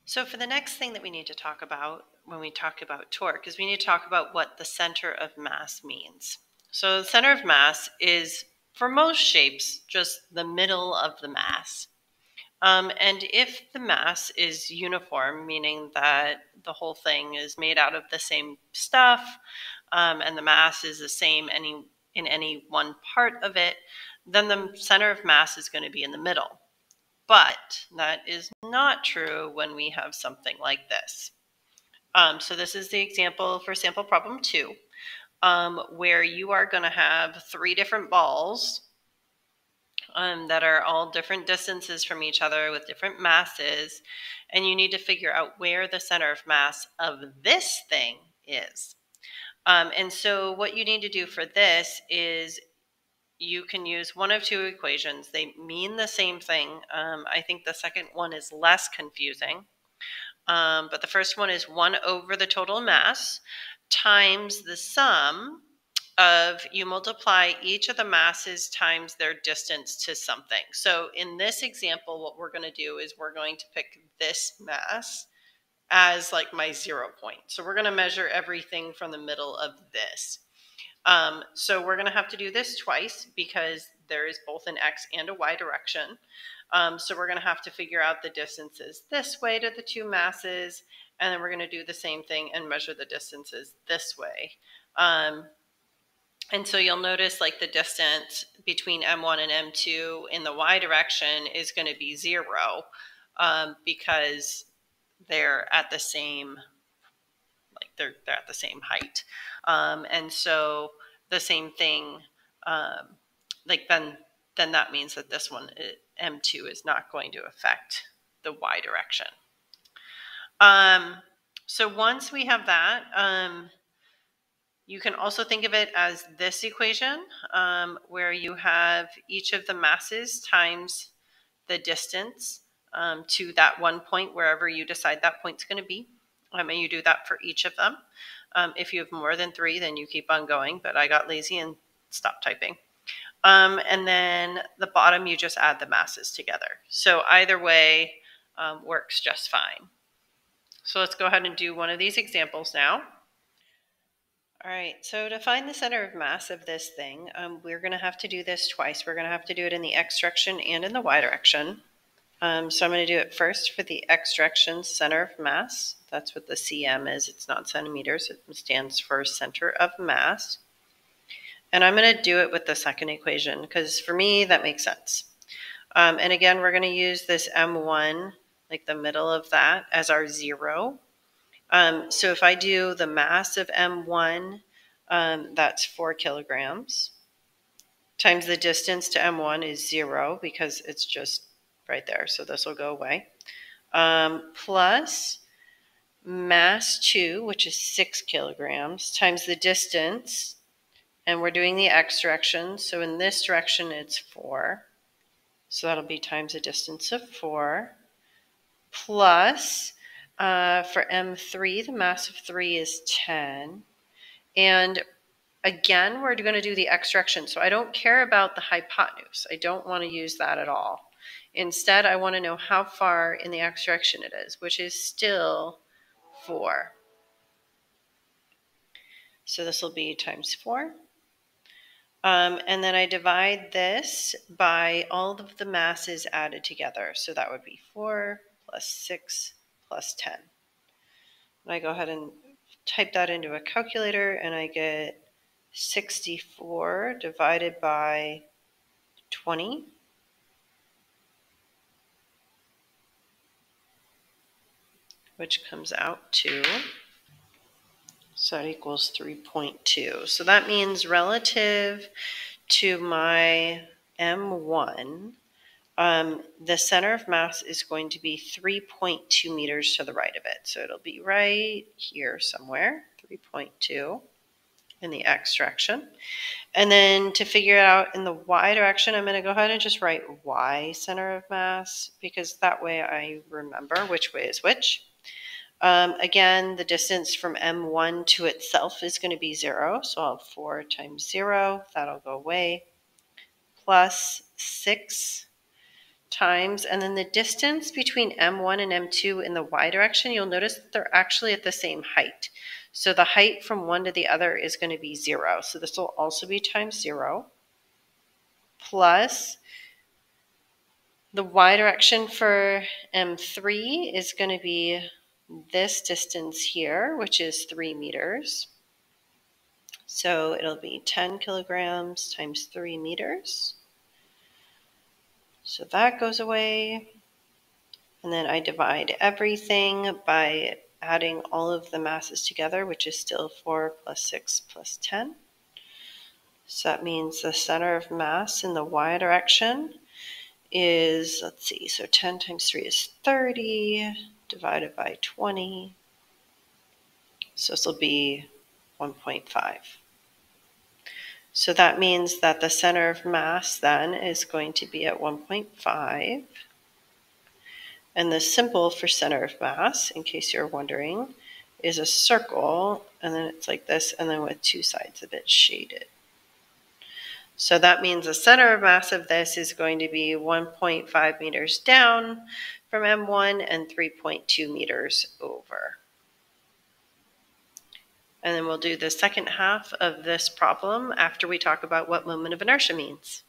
So for the next thing that we need to talk about when we talk about torque is we need to talk about what the center of mass means. So the center of mass is, for most shapes, just the middle of the mass. And if the mass is uniform, meaning that the whole thing is made out of the same stuff, and the mass is the same in any one part of it, then the center of mass is going to be in the middle. But that is not true when we have something like this. So this is the example for sample problem 2, where you are going to have 3 different balls that are all different distances from each other with different masses, and you need to figure out where the center of mass of this thing is. And so what you need to do for this is you can use one of 2 equations. They mean the same thing. I think the second one is less confusing. But the first one is 1 over the total mass times the sum of, you multiply each of the masses times their distance to something. So in this example, what we're going to do is we're going to pick this mass as like my 0 point. So we're going to measure everything from the middle of this. So we're going to have to do this twice because there is both an X and a Y direction. So we're going to have to figure out the distances this way to the 2 masses, and then we're going to do the same thing and measure the distances this way. And so you'll notice like the distance between M1 and M2 in the Y direction is going to be 0 because they're at the same, like they're at the same height. And so the same thing, like then that means that this one, M2, is not going to affect the Y direction. So once we have that, you can also think of it as this equation, where you have each of the masses times the distance to that one point, wherever you decide that point's going to be. And you do that for each of them. If you have more than 3, then you keep on going, but I got lazy and stopped typing. And then the bottom, you just add the masses together. So either way works just fine. So let's go ahead and do one of these examples now. All right, so to find the center of mass of this thing, we're going to have to do this twice. We're going to have to do it in the X direction and in the Y direction. So I'm going to do it first for the X direction, center of mass. That's what the cm is. It's not centimeters. It stands for center of mass. And I'm going to do it with the second equation because for me that makes sense. And again, we're going to use this M1, like the middle of that, as our 0. So if I do the mass of M1, that's 4 kilograms, times the distance to M1 is 0 because it's just right there. So this will go away. Plus mass 2, which is 6 kilograms, times the distance, and we're doing the X direction. So in this direction, it's 4. So that'll be times a distance of 4. Plus, for M3, the mass of 3 is 10. And again, we're going to do the X direction. So I don't care about the hypotenuse. I don't want to use that at all. Instead, I want to know how far in the X direction it is, which is still 4. So this will be times 4. And then I divide this by all of the masses added together. So that would be 4 plus 6 plus 10. And I go ahead and type that into a calculator, and I get 64 divided by 20. Which comes out to, so that equals 3.2. So that means relative to my M1, the center of mass is going to be 3.2 meters to the right of it. So it'll be right here somewhere, 3.2 in the X direction. And then to figure it out in the Y direction, I'm going to go ahead and just write Y center of mass, because that way I remember which way is which. Again, the distance from M1 to itself is going to be 0. So I'll have 4 times 0. That'll go away. Plus 6 times, and then the distance between M1 and M2 in the y direction, you'll notice that they're actually at the same height. So the height from one to the other is going to be 0. So this will also be times 0, plus the y direction for M3 is going to be this distance here, which is 3 meters. So it'll be 10 kilograms times 3 meters. So that goes away. And then I divide everything by adding all of the masses together, which is still 4 plus 6 plus 10. So that means the center of mass in the y direction is, let's see, so 10 times 3 is 30, divided by 20. So this will be 1.5. So that means that the center of mass then is going to be at 1.5. And the symbol for center of mass, in case you're wondering, is a circle, and then it's like this, and then with two sides of it shaded. So that means the center of mass of this is going to be 1.5 meters down from M1 and 3.2 meters over. And then we'll do the second half of this problem after we talk about what moment of inertia means.